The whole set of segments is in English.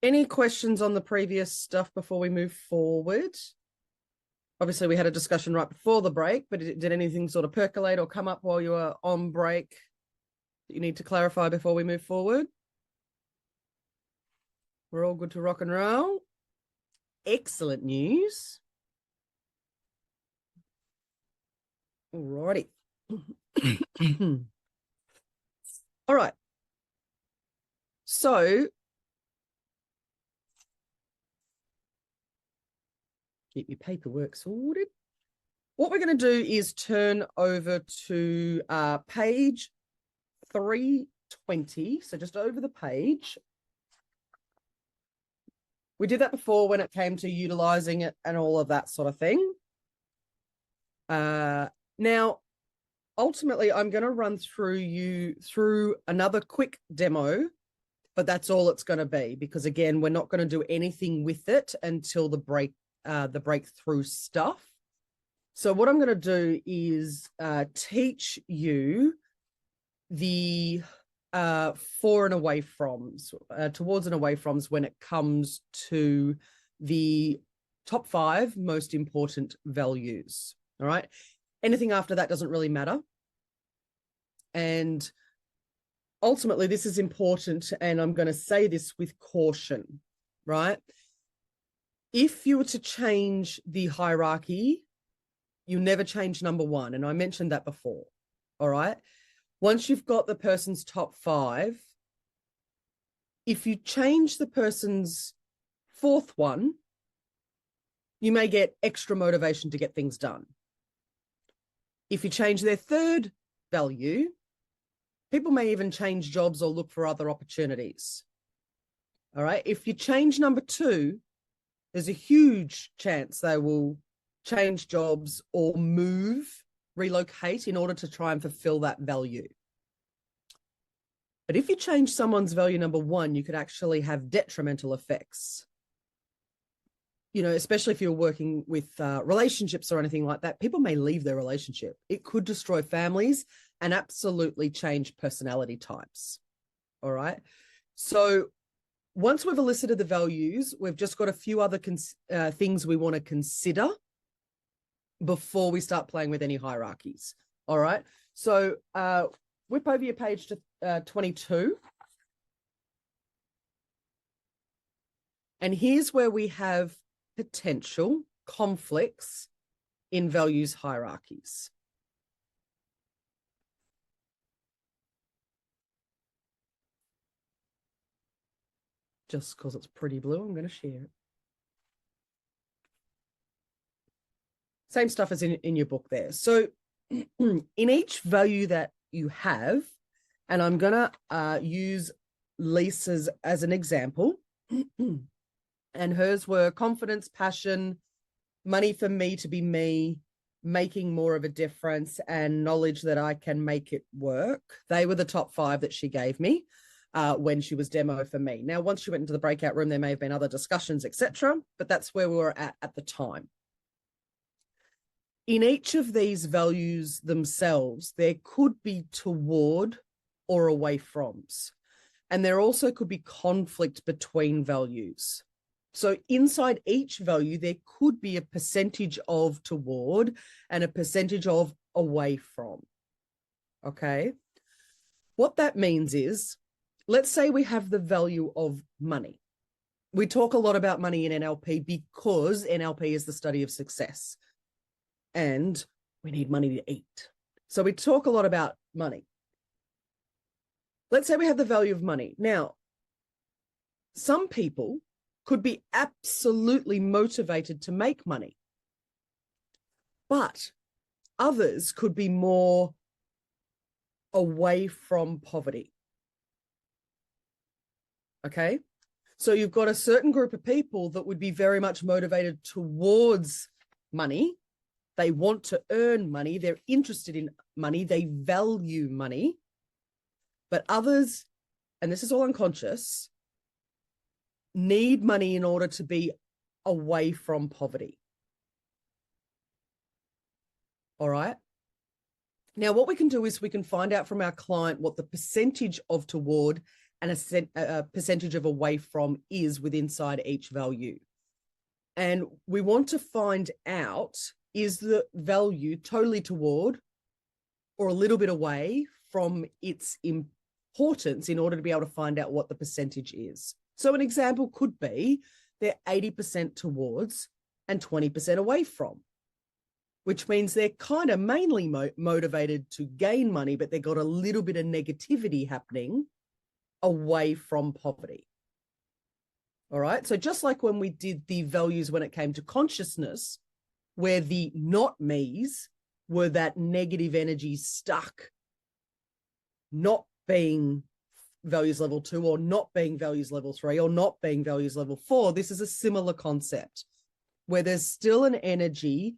Any questions on the previous stuff before we move forward? Obviously, we had a discussion right before the break, but did anything sort of percolate or come up while you were on break that you need to clarify before we move forward? We're all good to rock and roll. Excellent news. All righty. All right. So get your paperwork sorted. What we're going to do is turn over to page 320. So just over the page. We did that before when it came to utilizing it and all of that sort of thing. Now, ultimately, I'm going to run through another quick demo, but that's all it's going to be, because again, we're not going to do anything with it until the breakthrough stuff. So what I'm going to do is teach you the for and away froms, towards and away froms when it comes to the top 5 most important values. All right. Anything after that doesn't really matter. And ultimately, this is important, and I'm going to say this with caution, right? If you were to change the hierarchy, you never change number 1. And I mentioned that before. All right. Once you've got the person's top 5, if you change the person's 4th one, you may get extra motivation to get things done. If you change their 3rd value, people may even change jobs or look for other opportunities. All right. If you change number 2, there's a huge chance they will change jobs or relocate in order to try and fulfill that value. But if you change someone's value number 1, you could actually have detrimental effects. You know, especially if you're working with relationships or anything like that, people may leave their relationship. It could destroy families and absolutely change personality types. All right. So once we've elicited the values, we've just got a few other things we want to consider before we start playing with any hierarchies. All right. So whip over your page to 22. And here's where we have potential conflicts in values hierarchies. Just because it's pretty blue, I'm going to share it. Same stuff as in your book there. So in each value that you have, and I'm going to use Lisa's as an example, and hers were confidence, passion, money for me to be me, making more of a difference, and knowledge that I can make it work. They were the top 5 that she gave me when she was demo for me. Now, once she went into the breakout room, there may have been other discussions, etc., but that's where we were at the time. In each of these values themselves, there could be toward or away froms. And there also could be conflict between values. So inside each value, there could be a percentage of toward and a percentage of away from. Okay. What that means is, let's say we have the value of money. We talk a lot about money in NLP because NLP is the study of success. And we need money to eat. So we talk a lot about money. Let's say we have the value of money. Now, some people could be absolutely motivated to make money, but others could be more away from poverty. Okay? So you've got a certain group of people that would be very much motivated towards money. They want to earn money. They're interested in money. They value money. But others, and this is all unconscious, need money in order to be away from poverty. All right. Now, what we can do is we can find out from our client what the percentage of toward and a percentage of away from is with inside each value. And we want to find out, is the value totally toward or a little bit away from its importance in order to be able to find out what the percentage is. So an example could be they're 80% towards and 20% away from, which means they're kind of mainly motivated to gain money, but they've got a little bit of negativity happening away from poverty. All right. So just like when we did the values when it came to consciousness, where the not me's were that negative energy stuck, not being values level 2 or not being values level 3 or not being values level 4, this is a similar concept where there's still an energy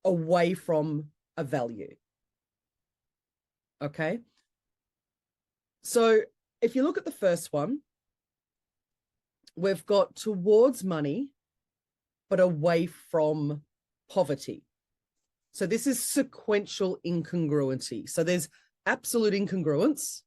away from a value. Okay. So if you look at the first one, we've got towards money, but away from poverty. So this is sequential incongruity. So there's absolute incongruence.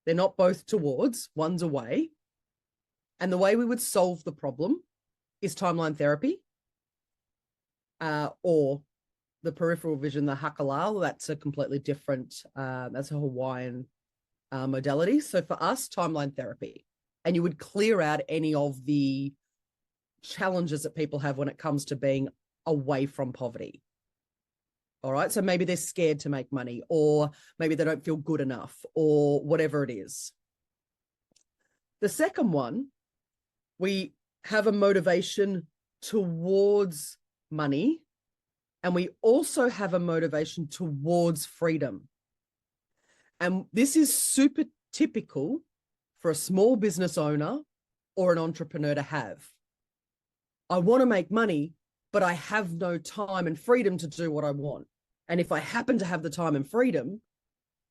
They're not both towards, one's away. And the way we would solve the problem is timeline therapy, or the peripheral vision, the hakalal. That's a completely different, that's a Hawaiian modality. So for us, timeline therapy. And you would clear out any of the challenges that people have when it comes to being away from poverty. All right. So maybe they're scared to make money, or maybe they don't feel good enough, or whatever it is. The second one, we have a motivation towards money, and we also have a motivation towards freedom. And this is super typical for a small business owner or an entrepreneur to have. I want to make money, but I have no time and freedom to do what I want. And if I happen to have the time and freedom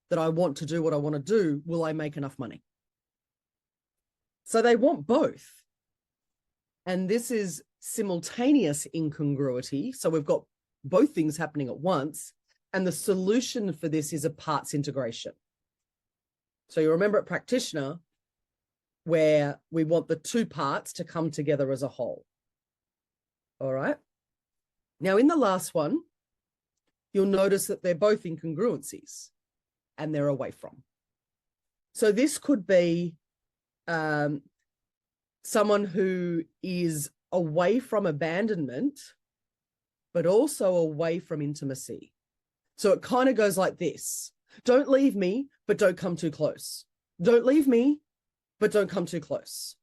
that I want to do what I want to do, will I make enough money? So they want both. And this is simultaneous incongruity. So we've got both things happening at once. And the solution for this is a parts integration. So you remember at practitioner, where we want the two parts to come together as a whole. All right. Now, in the last one, you'll notice that they're both incongruencies and they're away from. So this could be someone who is away from abandonment, but also away from intimacy. So it kind of goes like this. Don't leave me, but don't come too close. Don't leave me, but don't come too close.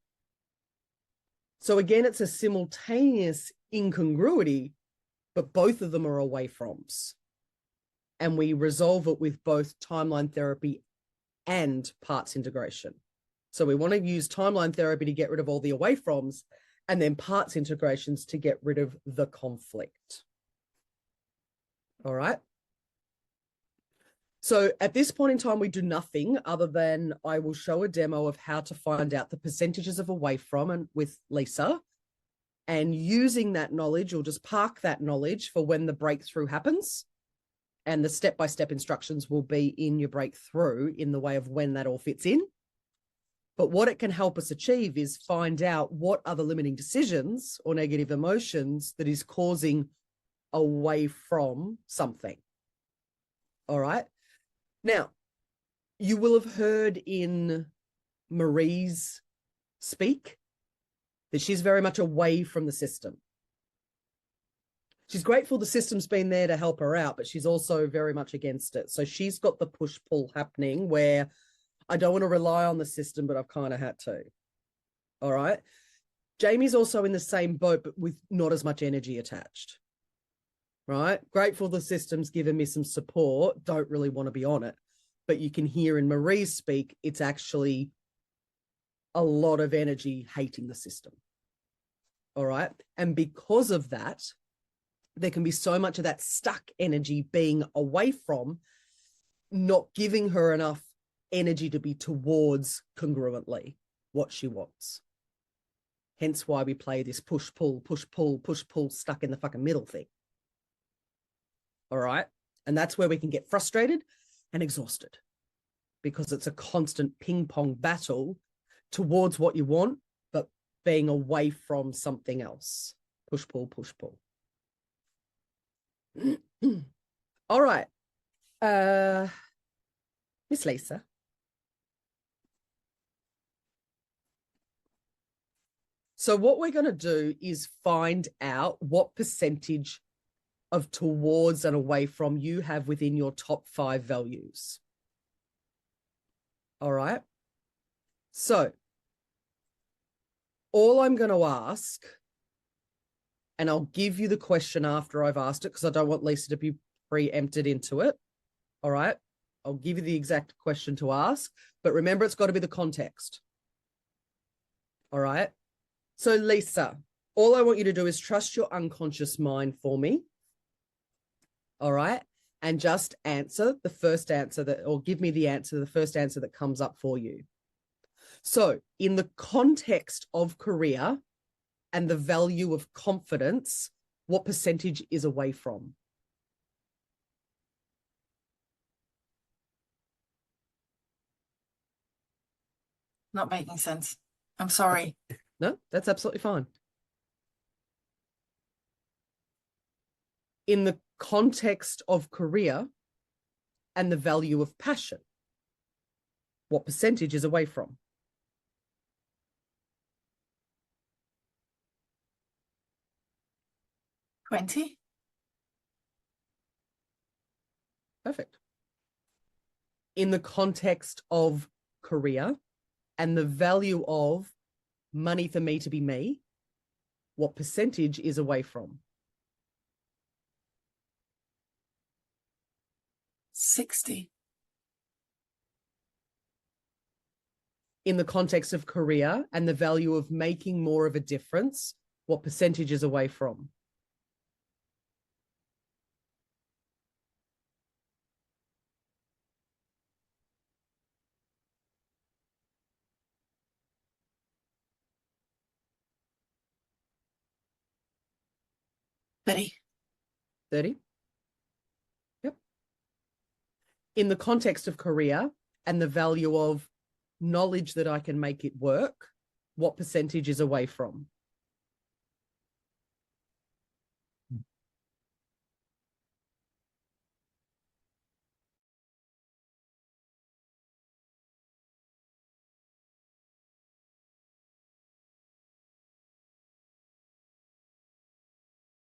So again, it's a simultaneous incongruity, but both of them are away froms. And we resolve it with both timeline therapy and parts integration. So we want to use timeline therapy to get rid of all the away froms, and then parts integrations to get rid of the conflict. All right. So at this point in time, we do nothing other than I will show a demo of how to find out the percentages of away from and with Lisa. And using that knowledge, or just park that knowledge for when the breakthrough happens. And the step-by-step instructions will be in your breakthrough in the way of when that all fits in. But what it can help us achieve is find out what are the limiting decisions or negative emotions that is causing away from something. All right. Now, you will have heard in Marie's speak that she's very much away from the system. She's grateful the system's been there to help her out, but she's also very much against it. So she's got the push-pull happening where I don't want to rely on the system, but I've kind of had to. All right. Jamie's also in the same boat, but with not as much energy attached. Right? Grateful the system's given me some support. Don't really want to be on it. But you can hear in Marie's speak, it's actually a lot of energy hating the system. All right. And because of that, there can be so much of that stuck energy being away from, not giving her enough energy to be towards congruently what she wants. Hence why we play this push, pull, stuck in the fucking middle thing. All right. And that's where we can get frustrated and exhausted because it's a constant ping pong battle towards what you want, but being away from something else. Push, pull, push, pull. All right. Miss Lisa. So what we're going to do is find out what percentage of towards and away from you have within your top 5 values. All right. So all I'm going to ask, and I'll give you the question after I've asked it because I don't want Lisa to be preempted into it. All right. I'll give you the exact question to ask, but remember, it's got to be the context. All right. So Lisa, all I want you to do is trust your unconscious mind for me. All right. And just answer the first answer that, or give me the answer, the first answer that comes up for you. So in the context of career and the value of confidence, what percentage is away from? Not making sense. I'm sorry. No, that's absolutely fine. In the context of career and the value of passion, what percentage is away from? $20. Perfect. In the context of career and the value of money for me to be me, what percentage is away from? 60. In the context of career and the value of making more of a difference, what percentage is away from? 30. 30? Yep. In the context of career and the value of knowledge that I can make it work, what percentage is away from?